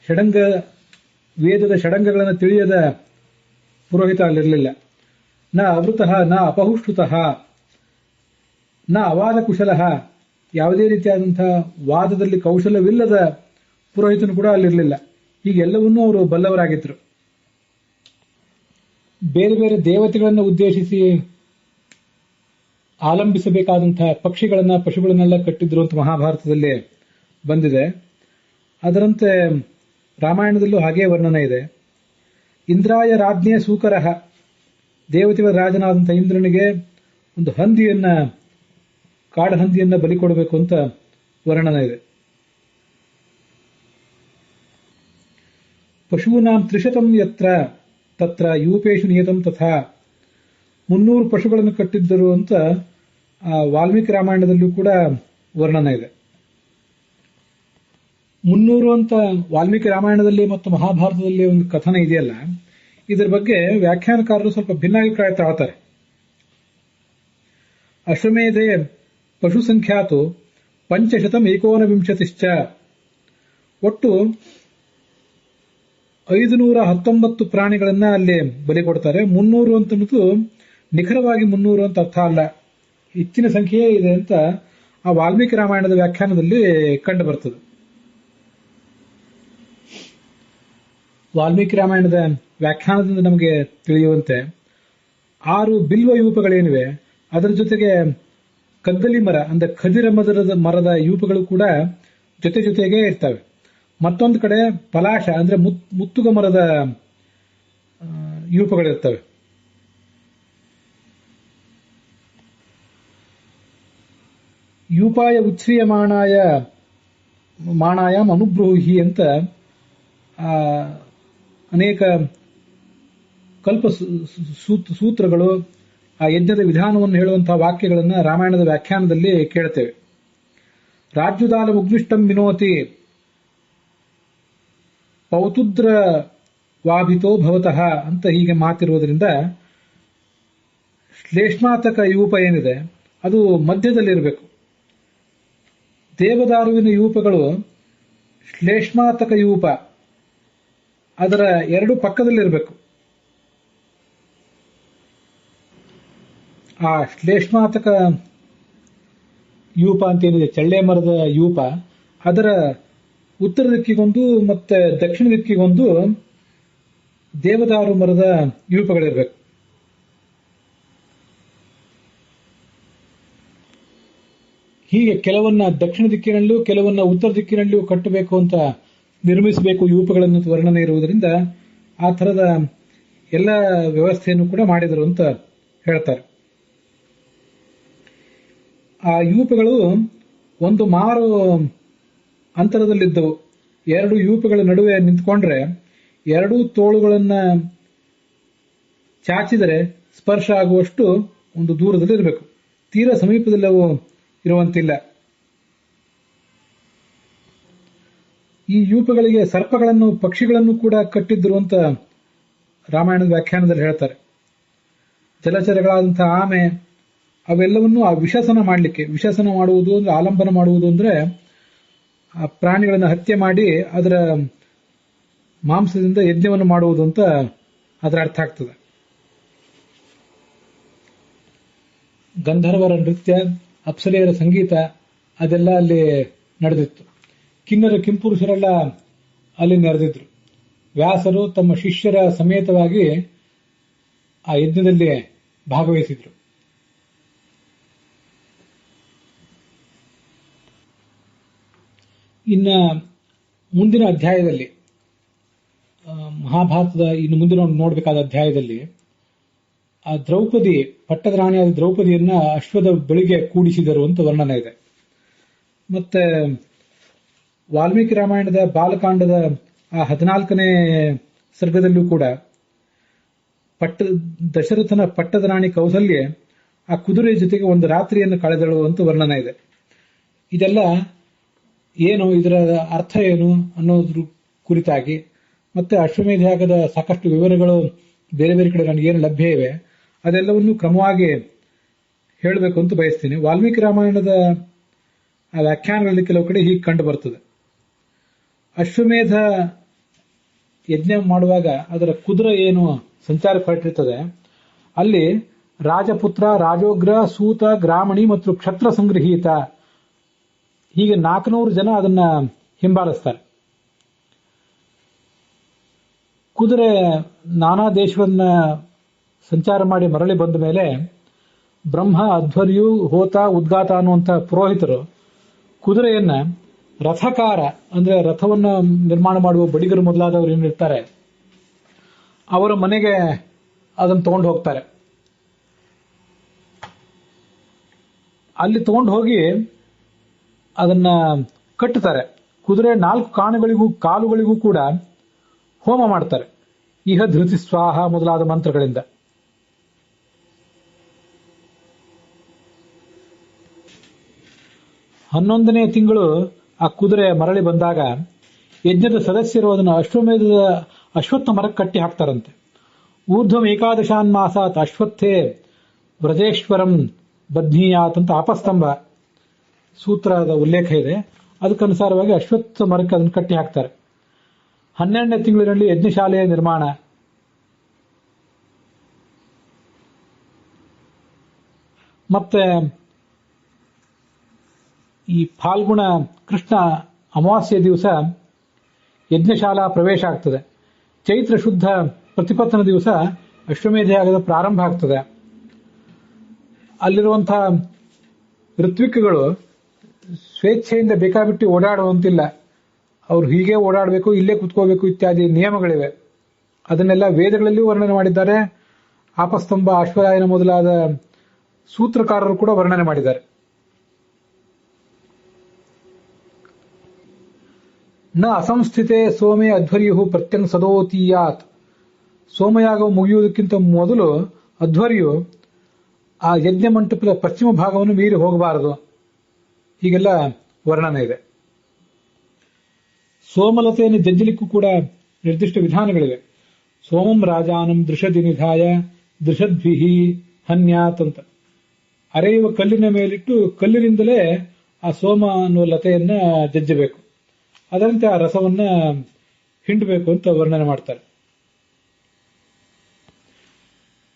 ಷಡಂಗ ವೇದದ ಷಡಂಗಗಳನ್ನು ತಿಳಿಯದ ಪುರೋಹಿತ ಅಲ್ಲಿರಲಿಲ್ಲ. ನ ಅವೃತಃ ನ ಅಪಹುಷ್ಟುತಃ ನ ಅವಾದ ಕುಶಲಃ, ಯಾವುದೇ ರೀತಿಯಾದಂತಹ ವಾದದಲ್ಲಿ ಕೌಶಲವಿಲ್ಲದ ಪುರೋಹಿತನು ಕೂಡ ಅಲ್ಲಿರಲಿಲ್ಲ. ಹೀಗೆಲ್ಲವನ್ನೂ ಅವರು ಬಲ್ಲವರಾಗಿದ್ರು. ಬೇರೆ ಬೇರೆ ದೇವತೆಗಳನ್ನು ಉದ್ದೇಶಿಸಿ ಆಲಂಬಿಸಬೇಕಾದಂತಹ ಪಕ್ಷಿಗಳನ್ನ, ಪಶುಗಳನ್ನೆಲ್ಲ ಕಟ್ಟಿದ್ರು ಅಂತ ಮಹಾಭಾರತದಲ್ಲಿ ಬಂದಿದೆ. ಅದರಂತೆ ರಾಮಾಯಣದಲ್ಲೂ ಹಾಗೇ ವರ್ಣನ ಇದೆ. ಇಂದ್ರಾಯ ರಾಜ್ಞೆ ಸೂಕರಃ, ದೇವತೆಗಳ ರಾಜನಾದಂಥ ಇಂದ್ರನಿಗೆ ಒಂದು ಹಂದಿಯನ್ನ, ಕಾಡು ಹಂದಿಯನ್ನ ಬಲಿ ಕೊಡಬೇಕು ಅಂತ ವರ್ಣನ ಇದೆ. ಪಶೂನಾಂ 300 ಯತ್ರ ತತ್ರ ಯೂಪೇಶು ನಿಯತಂ ತಥಾ, 300 ಪಶುಗಳನ್ನು ಕಟ್ಟಿದ್ದರು ಅಂತ ವಾಲ್ಮೀಕಿ ರಾಮಾಯಣದಲ್ಲಿಯೂ ಕೂಡ ವರ್ಣನೆ ಇದೆ. 300 ಅಂತ ವಾಲ್ಮೀಕಿ ರಾಮಾಯಣದಲ್ಲಿ ಮತ್ತು ಮಹಾಭಾರತದಲ್ಲಿ ಒಂದು ಕಥನ ಇದೆಯಲ್ಲ, ಇದರ ಬಗ್ಗೆ ವ್ಯಾಖ್ಯಾನಕಾರರು ಸ್ವಲ್ಪ ಭಿನ್ನಾಭಿಪ್ರಾಯ ತಾಳ್ತಾರೆ. ಅಶ್ವಮೇಧೆ ಪಶು ಸಂಖ್ಯಾತು 519 ಒಟ್ಟು 519 ಪ್ರಾಣಿಗಳನ್ನ ಅಲ್ಲಿ ಬಲಿ ಕೊಡ್ತಾರೆ. 300 ಅಂತಂದು ನಿಖರವಾಗಿ 300 ಅಂತ ಅರ್ಥ ಅಲ್ಲ, ಹೆಚ್ಚಿನ ಸಂಖ್ಯೆಯೇ ಇದೆ ಅಂತ ಆ ವಾಲ್ಮೀಕಿ ರಾಮಾಯಣದ ವ್ಯಾಖ್ಯಾನದಲ್ಲಿ ಕಂಡು ಬರ್ತದೆ. ವಾಲ್ಮೀಕಿ ರಾಮಾಯಣದ ವ್ಯಾಖ್ಯಾನದಿಂದ ನಮಗೆ ತಿಳಿಯುವಂತೆ 6 ಬಿಲ್ವ ಯೂಪಗಳೇನಿವೆ, ಅದರ ಜೊತೆಗೆ ಕಗ್ಗಲಿ ಮರ ಅಂದ್ರೆ ಖದಿರ ಮರದ ಯೂಪಗಳು ಕೂಡ ಜೊತೆ ಜೊತೆಗೆ ಇರ್ತವೆ. ಮತ್ತೊಂದು ಕಡೆ ಪಲಾಶ ಅಂದ್ರೆ ಮುತ್ತುಗ ಮರದ ಯೂಪಗಳಿರ್ತವೆ. ಯೂಪಾಯ ಉಚ್ಛ್ರಿಯ ಮಾಣಾಯಾಮ್ ಅನುಬ್ರೂಹಿ ಅಂತ ಅನೇಕ ಕಲ್ಪ ಸೂತ್ರಗಳು, ಆ ಯಜ್ಞದ ವಿಧಾನವನ್ನು ಹೇಳುವಂತಹ ವಾಕ್ಯಗಳನ್ನು ರಾಮಾಯಣದ ವ್ಯಾಖ್ಯಾನದಲ್ಲಿ ಕೇಳ್ತೇವೆ. ರಾಜ್ಯುದಾಲ ಉಗ್ನಿಷ್ಟಂ ವಿನೋತಿ ಪೌತುದ್ರ ವಾಭಿತೋ ಭವತಃ ಅಂತ ಹೀಗೆ ಮಾತಿರುವುದರಿಂದ ಶ್ಲೇಷ್ಮಾತಕ ಯೂಪ ಏನಿದೆ ಅದು ಮಧ್ಯದಲ್ಲಿರಬೇಕು. ದೇವದಾರುವಿನ ಯೂಪಗಳು ಶ್ಲೇಷ್ಮಾತಕ ಯೂಪ ಅದರ 2 ಪಕ್ಕದಲ್ಲಿರಬೇಕು. ಆ ಶ್ಲೇಷ್ಮಾತಕ ಯೂಪ ಅಂತೇನಿದೆ, ಚಳ್ಳೆ ಮರದ ಯೂಪ, ಅದರ ಉತ್ತರ ದಿಕ್ಕಿಗೊಂದು ಮತ್ತೆ ದಕ್ಷಿಣ ದಿಕ್ಕಿಗೊಂದು ದೇವದಾರು ಮರದ ಯೂಪಗಳಿರಬೇಕು. ಹೀಗೆ ಕೆಲವನ್ನ ದಕ್ಷಿಣ ದಿಕ್ಕಿನಲ್ಲೂ ಕೆಲವನ್ನ ಉತ್ತರ ದಿಕ್ಕಿನಲ್ಲೂ ಕಟ್ಟಬೇಕು ಅಂತ ನಿರ್ಮಿಸಬೇಕು ಯೂಪಗಳನ್ನು ವರ್ಣನೆ ಇರುವುದರಿಂದ ಆ ಥರದ ಎಲ್ಲ ವ್ಯವಸ್ಥೆಯನ್ನು ಕೂಡ ಮಾಡಿದರು ಅಂತ ಹೇಳ್ತಾರೆ. ಆ ಯೂಪಗಳು ಒಂದು ಮಾರು ಅಂತರದಲ್ಲಿದ್ದವು. 2 ಯೂಪಗಳ ನಡುವೆ ನಿಂತ್ಕೊಂಡ್ರೆ 2 ತೋಳುಗಳನ್ನ ಚಾಚಿದರೆ ಸ್ಪರ್ಶ ಆಗುವಷ್ಟು ಒಂದು ದೂರದಲ್ಲಿ ಇರಬೇಕು. ತೀರಾ ಸಮೀಪದಲ್ಲಿ ಅವು ಇರುವಂತಿಲ್ಲ. ಈ ಯೂಪಗಳಿಗೆ ಸರ್ಪಗಳನ್ನು ಪಕ್ಷಿಗಳನ್ನು ಕೂಡ ಕಟ್ಟಿದ್ರು ಅಂತ ರಾಮಾಯಣದ ವ್ಯಾಖ್ಯಾನದಲ್ಲಿ ಹೇಳ್ತಾರೆ. ಜಲಚರಗಳಾದಂತಹ ಆಮೆ ಅವೆಲ್ಲವನ್ನೂ ಆ ವಿಶಾಸನ ಮಾಡುವುದು ಅಂದ್ರೆ ಆಲಂಬನ ಮಾಡುವುದು ಅಂದ್ರೆ ಆ ಪ್ರಾಣಿಗಳನ್ನು ಹತ್ಯೆ ಮಾಡಿ ಅದರ ಮಾಂಸದಿಂದ ಯಜ್ಞವನ್ನು ಮಾಡುವುದು ಅಂತ ಅದರ ಅರ್ಥ ಆಗ್ತದೆ. ಗಂಧರ್ವರ ನೃತ್ಯ, ಅಪ್ಸರೆಯರ ಸಂಗೀತ ಅದೆಲ್ಲ ಅಲ್ಲಿ ನಡೆದಿತ್ತು. ಕಿನ್ನರ ಕಿಂಪುರುಷರೆಲ್ಲ ಅಲ್ಲಿ ನೆರೆದಿದ್ರು. ವ್ಯಾಸರು ತಮ್ಮ ಶಿಷ್ಯರ ಸಮೇತವಾಗಿ ಆ ಯಜ್ಞದಲ್ಲಿ ಭಾಗವಹಿಸಿದ್ರು. ಇನ್ನ ಮುಂದಿನ ಅಧ್ಯಾಯದಲ್ಲಿ, ಮಹಾಭಾರತದ ಇನ್ನು ಮುಂದಿನ ನೋಡಬೇಕಾದ ಅಧ್ಯಾಯದಲ್ಲಿ ಆ ದ್ರೌಪದಿ, ಪಟ್ಟದ ರಾಣಿಯಾದ ದ್ರೌಪದಿಯನ್ನ ಅಶ್ವದ ಬಳಿಗೆ ಕೂಡಿಸಿದರು ಅಂತ ವರ್ಣನೆ ಇದೆ. ಮತ್ತೆ ವಾಲ್ಮೀಕಿ ರಾಮಾಯಣದ ಬಾಲಕಾಂಡದ ಆ 14ನೇ ಸರ್ಗದಲ್ಲೂ ಕೂಡ ದಶರಥನ ಪಟ್ಟದ ರಾಣಿ ಕೌಸಲ್ಯೆ ಆ ಕುದುರೆ ಜೊತೆಗೆ ಒಂದು ರಾತ್ರಿಯನ್ನು ಕಳೆದಳು ಅಂತ ವರ್ಣನೆ ಇದೆ. ಇದೆಲ್ಲ ಏನು, ಇದರ ಅರ್ಥ ಏನು ಅನ್ನೋದ್ರ ಕುರಿತಾಗಿ ಮತ್ತೆ ಅಶ್ವಮೇಧ ಯಾಗದ ಸಾಕಷ್ಟು ವಿವರಗಳು ಬೇರೆ ಬೇರೆ ಕಡೆ ನನಗೇನು ಲಭ್ಯ ಇವೆ ಅದೆಲ್ಲವನ್ನೂ ಕ್ರಮವಾಗಿ ಹೇಳಬೇಕು ಅಂತ ಬಯಸ್ತೀನಿ. ವಾಲ್ಮೀಕಿ ರಾಮಾಯಣದ ಆ ವ್ಯಾಖ್ಯಾನಗಳಲ್ಲಿ ಕೆಲವು ಕಡೆ ಹೀಗೆ ಕಂಡು ಬರ್ತದೆ. ಅಶ್ವಮೇಧ ಯಜ್ಞ ಮಾಡುವಾಗ ಅದರ ಕುದುರೆ ಏನು ಸಂಚಾರ ಹೊರಟಿರ್ತದೆ, ಅಲ್ಲಿ ರಾಜಪುತ್ರ, ರಾಜೋಗ್ರ, ಸೂತ, ಗ್ರಾಮಣಿ ಮತ್ತು ಕ್ಷತ್ರ ಸಂಗ್ರಹೀತ ಹೀಗೆ 400 ಜನ ಅದನ್ನ ಹಿಂಬಾಲಿಸ್ತಾರೆ. ಕುದುರೆ ನಾನಾ ದೇಶವನ್ನ ಸಂಚಾರ ಮಾಡಿ ಮರಳಿ ಬಂದ ಮೇಲೆ ಬ್ರಹ್ಮ, ಅಧ್ವರ್ಯು, ಹೋತ, ಉದ್ಗಾತ ಅನ್ನುವಂಥ ಪುರೋಹಿತರು ಕುದುರೆಯನ್ನ ರಥಕಾರ ಅಂದ್ರೆ ರಥವನ್ನ ನಿರ್ಮಾಣ ಮಾಡುವ ಬಡಿಗರು ಮೊದಲಾದವರು ಏನಿರ್ತಾರೆ ಅವರ ಮನೆಗೆ ಅದನ್ನು ತಗೊಂಡು ಹೋಗ್ತಾರೆ. ಅಲ್ಲಿ ತಗೊಂಡು ಹೋಗಿ ಅದನ್ನ ಕಟ್ಟುತ್ತಾರೆ. ಕುದುರೆ 4 ಕಾಲುಗಳಿಗೂ ಕೂಡ ಹೋಮ ಮಾಡ್ತಾರೆ, ಇಹ ಧೃತಿ ಸ್ವಾಹ ಮೊದಲಾದ ಮಂತ್ರಗಳಿಂದ. 11ನೇ ತಿಂಗಳು ಆ ಕುದುರೆ ಮರಳಿ ಬಂದಾಗ ಯಜ್ಞದ ಸದಸ್ಯರು ಅದನ್ನು ಅಶ್ವತ್ಥ ಮರಕ್ಕೆ ಕಟ್ಟಿ ಹಾಕ್ತಾರಂತೆ. ಊರ್ಧ್ವಂ ಏಕಾದಶಾನ್ ಮಾಸಾತ್ ಅಶ್ವತ್ಥೇ ವ್ರಜೇಶ್ವರಂ ಬಧ್ನೀಯಾತ್ ಅಂತ ಅಪಸ್ತಂಭ ಸೂತ್ರದ ಉಲ್ಲೇಖ ಇದೆ. ಅದಕ್ಕನುಸಾರವಾಗಿ ಅಶ್ವತ್ಥ ಮರಕ್ಕೆ ಅದನ್ನು ಕಟ್ಟಿ ಹಾಕ್ತಾರೆ. 12ನೇ ತಿಂಗಳಿನಲ್ಲಿ ಯಜ್ಞಶಾಲೆಯ ನಿರ್ಮಾಣ, ಮತ್ತೆ ಈ ಫಾಲ್ಗುಣ ಕೃಷ್ಣ ಅಮಾವಾಸ್ಯೆ ದಿವಸ ಯಜ್ಞಶಾಲಾ ಪ್ರವೇಶ ಆಗ್ತದೆ. ಚೈತ್ರ ಶುದ್ಧ ಪ್ರತಿಪತ್ತನ ದಿವಸ ಅಶ್ವಮೇಧ ಯಾಗದ ಪ್ರಾರಂಭ ಆಗ್ತದೆ. ಅಲ್ಲಿರುವಂತಹ ಋತ್ವಿಕ್ಗಳು ಸ್ವೇಚ್ಛೆಯಿಂದ ಬೇಕಾಬಿಟ್ಟು ಓಡಾಡುವಂತಿಲ್ಲ. ಅವರು ಹೀಗೆ ಓಡಾಡಬೇಕು, ಇಲ್ಲೇ ಕುತ್ಕೋಬೇಕು ಇತ್ಯಾದಿ ನಿಯಮಗಳಿವೆ. ಅದನ್ನೆಲ್ಲ ವೇದಗಳಲ್ಲಿಯೂ ವರ್ಣನೆ ಮಾಡಿದ್ದಾರೆ. ಆಪಸ್ತಂಭ, ಅಶ್ವರಾಯನ ಮೊದಲಾದ ಸೂತ್ರಕಾರರು ಕೂಡ ವರ್ಣನೆ ಮಾಡಿದ್ದಾರೆ. ನ ಅಸಂಸ್ಥಿತೆ ಸೋಮೆ ಅಧ್ವರ್ಯು ಪ್ರತ್ಯಂಗ್ ಸದೋತೀಯಾತ್. ಸೋಮಯಾಗವು ಮುಗಿಯುವುದಕ್ಕಿಂತ ಮೊದಲು ಅಧ್ವರ್ಯು ಆ ಯಜ್ಞ ಮಂಟಪದ ಪಶ್ಚಿಮ ಭಾಗವನ್ನು ಮೀರಿ ಹೋಗಬಾರದು. ಹೀಗೆಲ್ಲ ವರ್ಣನೆ ಇದೆ. ಸೋಮಲತೆಯನ್ನು ಜಜ್ಜಲಿಕ್ಕೂ ಕೂಡ ನಿರ್ದಿಷ್ಟ ವಿಧಾನಗಳಿವೆ. ಸೋಮಂ ರಾಜಾನಂ ದೃಷದಿ ನಿಧಾಯ ದೃಷದ್ಭಿಹಿ ಹನ್ಯಾತ್ ಅಂತ. ಅರೆಯುವ ಕಲ್ಲಿನ ಮೇಲಿಟ್ಟು ಕಲ್ಲಿನಿಂದಲೇ ಆ ಸೋಮ ಅನ್ನುವ ಲತೆಯನ್ನ ಜಜ್ಜಬೇಕು. ಅದರಂತೆ ಆ ರಸವನ್ನ ಹಿಂಡಬೇಕು ಅಂತ ವರ್ಣನೆ ಮಾಡ್ತಾರೆ.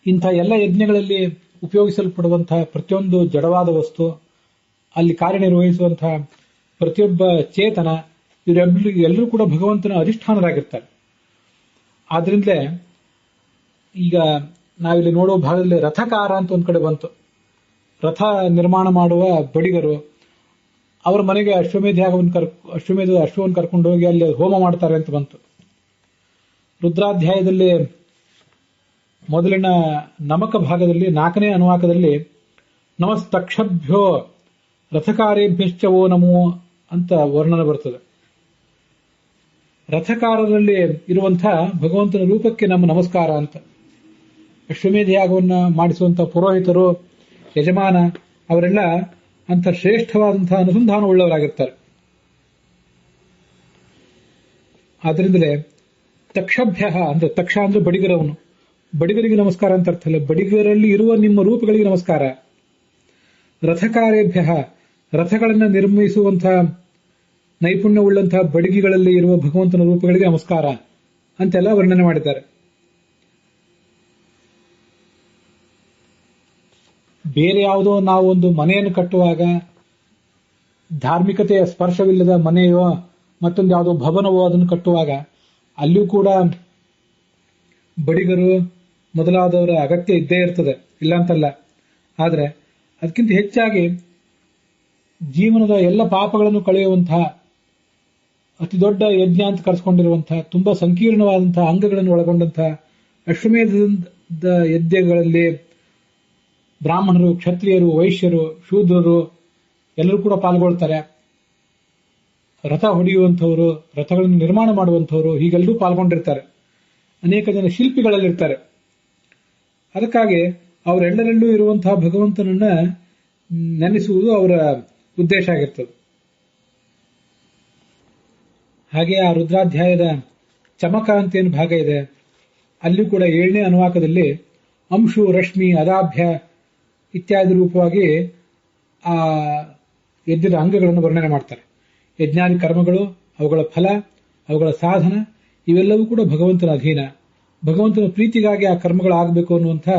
ಇಂಥ ಎಲ್ಲ ಯಜ್ಞಗಳಲ್ಲಿ ಉಪಯೋಗಿಸಲ್ಪಡುವಂತಹ ಪ್ರತಿಯೊಂದು ಜಡವಾದ ವಸ್ತು, ಅಲ್ಲಿ ಕಾರ್ಯನಿರ್ವಹಿಸುವಂತಹ ಪ್ರತಿಯೊಬ್ಬ ಚೇತನ, ಇವರೆಲ್ಲರೂ ಕೂಡ ಭಗವಂತನ ಅಧಿಷ್ಠಾನರಾಗಿರ್ತಾರೆ. ಆದ್ರಿಂದಲೇ ಈಗ ನಾವಿಲ್ಲಿ ನೋಡುವ ಭಾಗದಲ್ಲಿ ರಥಕಾರ ಅಂತ ಒಂದ್ ಕಡೆ ಬಂತು. ರಥ ನಿರ್ಮಾಣ ಮಾಡುವ ಬಡಿಗರು ಅವರ ಮನೆಗೆ ಅಶ್ವವನ್ನು ಕರ್ಕೊಂಡು ಹೋಗಿ ಅಲ್ಲಿ ಹೋಮ ಮಾಡ್ತಾರೆ ಅಂತ ಬಂತು. ರುದ್ರಾಧ್ಯಾಯದಲ್ಲಿ ಮೊದಲಿನ ನಮಕ ಭಾಗದಲ್ಲಿ 4ನೇ ಅನುವಾಕದಲ್ಲಿ ನಮಸ್ತಕ್ಷಭ್ಯೋ ರಥಕಾರೇಭ್ಯಶ್ಚವೋ ನಮೋ ಅಂತ ವರ್ಣನೆ ಬರ್ತದೆ. ರಥಕಾರರಲ್ಲಿ ಇರುವಂತಹ ಭಗವಂತನ ರೂಪಕ್ಕೆ ನಮ್ಮ ನಮಸ್ಕಾರ ಅಂತ. ಅಶ್ವಮೇಧ ಯಾಗವನ್ನು ಮಾಡಿಸುವಂತಹ ಪುರೋಹಿತರು, ಯಜಮಾನ, ಅವರೆಲ್ಲ ಅಂತ ಶ್ರೇಷ್ಠವಾದಂತಹ ಅನುಸಂಧಾನವುಳ್ಳವರಾಗಿರ್ತಾರೆ. ಆದ್ರಿಂದಲೇ ತಕ್ಷಭ್ಯ ಅಂದ್ರೆ ತಕ್ಷ ಅಂದ್ರೆ ಬಡಿಗರವನು, ಬಡಿಗರಿಗೆ ನಮಸ್ಕಾರ ಅಂತ ಅರ್ಥ ಇಲ್ಲ, ಬಡಿಗರಲ್ಲಿ ಇರುವ ನಿಮ್ಮ ರೂಪಗಳಿಗೆ ನಮಸ್ಕಾರ. ರಥಕಾರೇಭ್ಯ ರಥಗಳನ್ನು ನಿರ್ಮಿಸುವಂತಹ ನೈಪುಣ್ಯವುಳ್ಳಂತಹ ಬಡಿಗಿಗಳಲ್ಲಿ ಇರುವ ಭಗವಂತನ ರೂಪಗಳಿಗೆ ನಮಸ್ಕಾರ ಅಂತೆಲ್ಲ ವರ್ಣನೆ ಮಾಡಿದ್ದಾರೆ. ಬೇರೆ ಯಾವುದೋ ನಾವು ಒಂದು ಮನೆಯನ್ನು ಕಟ್ಟುವಾಗ ಧಾರ್ಮಿಕತೆಯ ಸ್ಪರ್ಶವಿಲ್ಲದ ಮನೆಯೋ ಮತ್ತೊಂದು ಯಾವುದೋ ಭವನವೋ ಅದನ್ನು ಕಟ್ಟುವಾಗ ಅಲ್ಲಿಯೂ ಕೂಡ ಬಡಿಗರು ಮೊದಲಾದವರ ಅಗತ್ಯ ಇದ್ದೇ ಇರ್ತದೆ, ಇಲ್ಲ ಅಂತಲ್ಲ. ಆದರೆ ಅದಕ್ಕಿಂತ ಹೆಚ್ಚಾಗಿ ಜೀವನದ ಎಲ್ಲ ಪಾಪಗಳನ್ನು ಕಳೆಯುವಂತಹ ಅತಿ ದೊಡ್ಡ ಯಜ್ಞ ಅಂತ ಕರೆಸ್ಕೊಂಡಿರುವಂತಹ ತುಂಬಾ ಸಂಕೀರ್ಣವಾದಂತಹ ಅಂಗಗಳನ್ನು ಒಳಗೊಂಡಂತಹ ಅಶ್ವಮೇಧದ ಯಜ್ಞಗಳಲ್ಲಿ ಬ್ರಾಹ್ಮಣರು, ಕ್ಷತ್ರಿಯರು, ವೈಶ್ಯರು, ಶೂದ್ರರು ಎಲ್ಲರೂ ಕೂಡ ಪಾಲ್ಗೊಳ್ತಾರೆ. ರಥ ಹೊಡೆಯುವಂಥವರು, ರಥಗಳನ್ನು ನಿರ್ಮಾಣ ಮಾಡುವಂಥವರು ಹೀಗೆಲ್ಲರೂ ಪಾಲ್ಗೊಂಡಿರ್ತಾರೆ. ಅನೇಕ ಜನ ಶಿಲ್ಪಿಗಳಲ್ಲಿರ್ತಾರೆ. ಅದಕ್ಕಾಗಿ ಅವರೆಲ್ಲರಲ್ಲೂ ಇರುವಂತಹ ಭಗವಂತನನ್ನ ನೆನೆಸುವುದು ಅವರ ಉದ್ದೇಶ ಆಗಿರ್ತದೆ. ಹಾಗೆ ಆ ರುದ್ರಾಧ್ಯಾಯದ ಚಮಕ ಅಂತ ಏನು ಭಾಗ ಇದೆ, ಅಲ್ಲಿ ಕೂಡ 7ನೇ ಅನುವಾಕದಲ್ಲಿ ಅಂಶು, ರಶ್ಮಿ, ಅದಾಭ್ಯ ಇತ್ಯಾದಿ ರೂಪವಾಗಿ ಆ ಯಜ್ಞದ ಅಂಗಗಳನ್ನು ವರ್ಣನೆ ಮಾಡ್ತಾರೆ. ಯಜ್ಞಾದಿ ಕರ್ಮಗಳು, ಅವುಗಳ ಫಲ, ಅವುಗಳ ಸಾಧನ ಇವೆಲ್ಲವೂ ಕೂಡ ಭಗವಂತನ ಅಧೀನ. ಭಗವಂತನ ಪ್ರೀತಿಗಾಗಿ ಆ ಕರ್ಮಗಳಾಗಬೇಕು ಅನ್ನುವಂಥ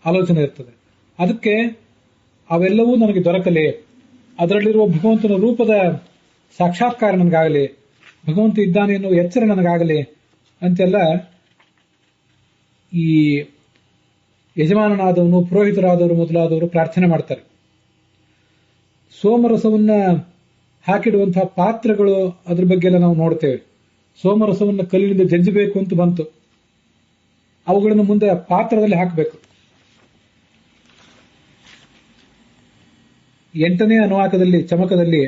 ಆಲೋಚನೆ ಇರ್ತದೆ. ಅದಕ್ಕೆ ಅವೆಲ್ಲವೂ ನನಗೆ ದೊರಕಲಿ, ಅದರಲ್ಲಿರುವ ಭಗವಂತನ ರೂಪದ ಸಾಕ್ಷಾತ್ಕಾರ ನನಗಾಗಲಿ, ಭಗವಂತ ಇದ್ದಾನೆ ಎನ್ನುವ ಎಚ್ಚರ ನನಗಾಗಲಿ ಅಂತೆಲ್ಲ ಈ ಯಜಮಾನನಾದವನು, ಪುರೋಹಿತರಾದವರು ಮೊದಲಾದವರು ಪ್ರಾರ್ಥನೆ ಮಾಡ್ತಾರೆ. ಸೋಮರಸವನ್ನ ಹಾಕಿಡುವಂತಹ ಪಾತ್ರಗಳು, ಅದ್ರ ಬಗ್ಗೆ ಎಲ್ಲ ನಾವು ನೋಡ್ತೇವೆ. ಸೋಮರಸವನ್ನ ಕಲ್ಲಿನಿಂದ ಜಜ್ಜಬೇಕು ಅಂತ ಬಂತು, ಅವುಗಳನ್ನು ಮುಂದೆ ಪಾತ್ರದಲ್ಲಿ ಹಾಕಬೇಕು. 8ನೇ ಅನುವಾಕದಲ್ಲಿ ಚಮಕದಲ್ಲಿ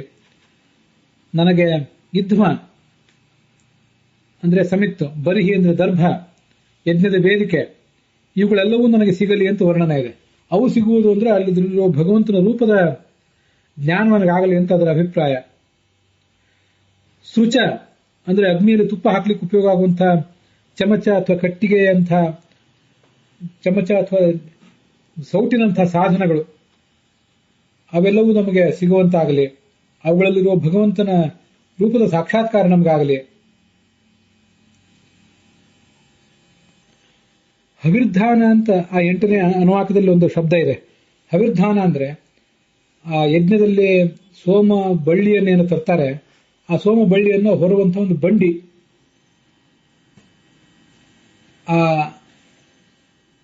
ನನಗೆ ಇಧ್ಮ ಅಂದ್ರೆ ಸಮಿತ್ತು, ಬರಿಹಿ ಅಂದ್ರೆ ದರ್ಭ, ಯಜ್ಞದ ವೇದಿಕೆ ಇವುಗಳೆಲ್ಲವೂ ನನಗೆ ಸಿಗಲಿ ಅಂತ ವರ್ಣನೆ ಇದೆ. ಅವು ಸಿಗುವುದು ಅಂದ್ರೆ ಅಲ್ಲಿರುವ ಭಗವಂತನ ರೂಪದ ಜ್ಞಾನವನಿಗಾಗಲಿ ಅಂತ ಅದರ ಅಭಿಪ್ರಾಯ. ಸೃಚ ಅಂದ್ರೆ ಅಗ್ನಿಯಲ್ಲಿ ತುಪ್ಪ ಹಾಕ್ಲಿಕ್ಕೆ ಉಪಯೋಗ ಆಗುವಂತಹ ಚಮಚ ಅಥವಾ ಕಟ್ಟಿಗೆ ಅಂತ ಚಮಚ ಅಥವಾ ಸೌಟಿನಂತಹ ಸಾಧನಗಳು ಅವೆಲ್ಲವೂ ನಮಗೆ ಸಿಗುವಂತಾಗಲಿ, ಅವುಗಳಲ್ಲಿರುವ ಭಗವಂತನ ರೂಪದ ಸಾಕ್ಷಾತ್ಕಾರ ನಮಗಾಗಲಿ. ಹವಿರ್ಧಾನ ಅಂತ ಆ 8ನೇ ಅನುವಾಕದಲ್ಲಿ ಒಂದು ಶಬ್ದ ಇದೆ. ಹವಿರ್ಧಾನ ಅಂದ್ರೆ ಆ ಯಜ್ಞದಲ್ಲಿ ಸೋಮ ಬಳ್ಳಿಯನ್ನೇನು ತರ್ತಾರೆ, ಆ ಸೋಮ ಬಳ್ಳಿಯನ್ನು ಹೊರುವಂತಹ ಒಂದು ಬಂಡಿ, ಆ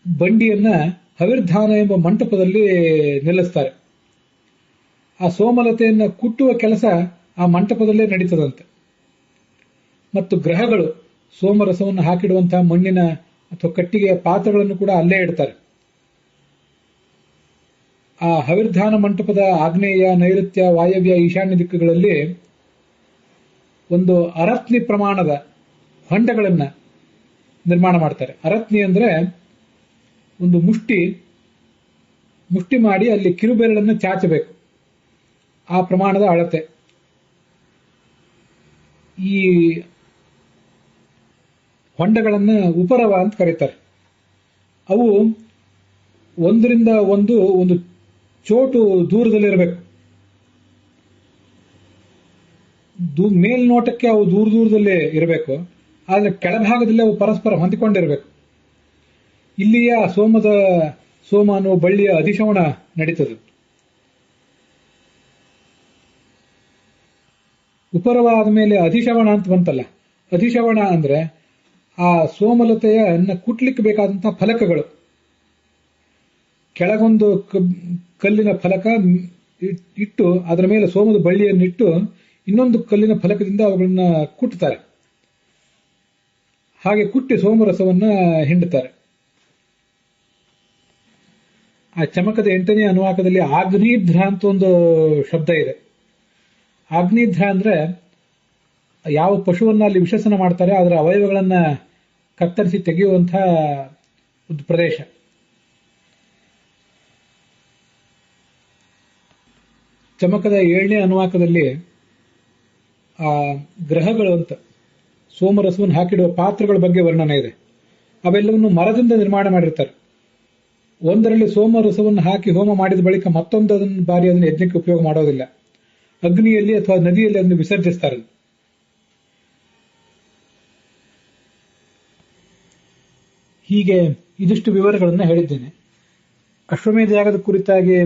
ಬಂಡಿಯನ್ನ ಹವಿರ್ಧಾನ ಎಂಬ ಮಂಟಪದಲ್ಲಿ ನಿಲ್ಲಿಸ್ತಾರೆ. ಆ ಸೋಮಲತೆಯನ್ನ ಕುಟ್ಟುವ ಕೆಲಸ ಆ ಮಂಟಪದಲ್ಲೇ ನಡೀತದಂತೆ. ಮತ್ತು ಗ್ರಹಗಳು ಸೋಮರಸವನ್ನು ಹಾಕಿಡುವಂತಹ ಮಣ್ಣಿನ ಅಥವಾ ಕಟ್ಟಿಗೆಯ ಪಾತ್ರಗಳನ್ನು ಕೂಡ ಅಲ್ಲೇ ಇಡ್ತಾರೆ. ಆ ಹವಿರ್ಧಾನ ಮಂಟಪದ ಆಗ್ನೇಯ, ನೈಋತ್ಯ, ವಾಯವ್ಯ, ಈಶಾನ್ಯ ದಿಕ್ಕುಗಳಲ್ಲಿ ಒಂದು ಅರತ್ನಿ ಪ್ರಮಾಣದ ಹೊಂಡಗಳನ್ನ ನಿರ್ಮಾಣ ಮಾಡ್ತಾರೆ. ಅರತ್ನಿ ಅಂದ್ರೆ ಒಂದು ಮುಷ್ಟಿ ಮಾಡಿ ಅಲ್ಲಿ ಕಿರುಬೆರಳನ್ನು ಚಾಚಬೇಕು, ಆ ಪ್ರಮಾಣದ ಅಳತೆ. ಈ ಹೊಂಡಗಳನ್ನ ಉಪರವ ಅಂತ ಕರೀತಾರೆ. ಅವು ಒಂದರಿಂದ ಒಂದು ಚೋಟು ದೂರದಲ್ಲಿರಬೇಕು. ಮೇಲ್ನೋಟಕ್ಕೆ ಅವು ದೂರದಲ್ಲೇ ಇರಬೇಕು, ಆದರೆ ಕೆಳಭಾಗದಲ್ಲಿ ಅವು ಪರಸ್ಪರ ಹೊಂದಿಕೊಂಡಿರಬೇಕು. ಇಲ್ಲಿಯ ಸೋಮ ಅನ್ನುವ ಬಳ್ಳಿಯ ಅಧಿಶವಣ ನಡೀತದೆ. ಉಪರವ ಆದಮೇಲೆ ಅಧಿಶವಣ ಅಂತ ಬಂತಲ್ಲ. ಅಧಿಶವಣ ಅಂದ್ರೆ ಆ ಸೋಮಲತೆಯನ್ನ ಕುಟ್ಲಿಕ್ಕೆ ಬೇಕಾದಂತಹ ಫಲಕಗಳು. ಕೆಳಗೊಂದು ಕಲ್ಲಿನ ಫಲಕ ಇಟ್ಟು ಅದರ ಮೇಲೆ ಸೋಮದ ಬಳ್ಳಿಯನ್ನಿಟ್ಟು ಇನ್ನೊಂದು ಕಲ್ಲಿನ ಫಲಕದಿಂದ ಅವುಗಳನ್ನ ಕುಟ್ಟುತ್ತಾರೆ. ಹಾಗೆ ಕುಟ್ಟಿ ಸೋಮರಸವನ್ನ ಹಿಂಡುತ್ತಾರೆ. ಆ ಚಮಕದ 8ನೇ ಅನುವಾಕದಲ್ಲಿ ಆಗ್ನೇಧ್ರ ಅಂತ ಒಂದು ಶಬ್ದ ಇದೆ. ಆಗ್ನೇಧ್ರ ಅಂದ್ರೆ ಯಾವ ಪಶುವನ್ನ ಅಲ್ಲಿ ವಿಸರ್ಜನ ಮಾಡ್ತಾರೆ ಅದರ ಅವಯವಗಳನ್ನ ಕತ್ತರಿಸಿ ತೆಗೆಯುವಂತಹ ಒಂದು ಪ್ರದೇಶ. ಚಮಕದ 7ನೇ ಅನುವಾಕದಲ್ಲಿ ಆ ಗ್ರಹಗಳು ಅಂತ ಸೋಮರಸವನ್ನು ಹಾಕಿಡುವ ಪಾತ್ರಗಳ ಬಗ್ಗೆ ವರ್ಣನೆ ಇದೆ. ಅವೆಲ್ಲವನ್ನು ಮರದಿಂದ ನಿರ್ಮಾಣ ಮಾಡಿರ್ತಾರೆ. ಒಂದರಲ್ಲಿ ಸೋಮರಸವನ್ನು ಹಾಕಿ ಹೋಮ ಮಾಡಿದ ಬಳಿಕ ಮತ್ತೊಂದು ಬಾರಿ ಅದನ್ನು ಯಜ್ಞಕ್ಕೆ ಉಪಯೋಗ ಮಾಡೋದಿಲ್ಲ. ಅಗ್ನಿಯಲ್ಲಿ ಅಥವಾ ನದಿಯಲ್ಲಿ ಅದನ್ನು ವಿಸರ್ಜಿಸ್ತಾರೆ. ಹೀಗೆ ಇದಿಷ್ಟು ವಿವರಗಳನ್ನು ಹೇಳಿದ್ದೇನೆ. ಅಶ್ವಮೇಧ ಯಾಗದ ಕುರಿತಾಗಿ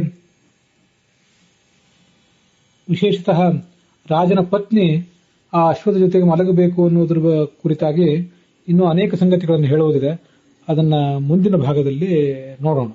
ವಿಶೇಷತಃ ರಾಜನ ಪತ್ನಿ ಆ ಅಶ್ವದ ಜೊತೆಗೆ ಮಲಗಬೇಕು ಅನ್ನೋದ್ರ ಕುರಿತಾಗಿ ಇನ್ನೂ ಅನೇಕ ಸಂಗತಿಗಳನ್ನು ಹೇಳುವುದಿದೆ. ಅದನ್ನ ಮುಂದಿನ ಭಾಗದಲ್ಲಿ ನೋಡೋಣ.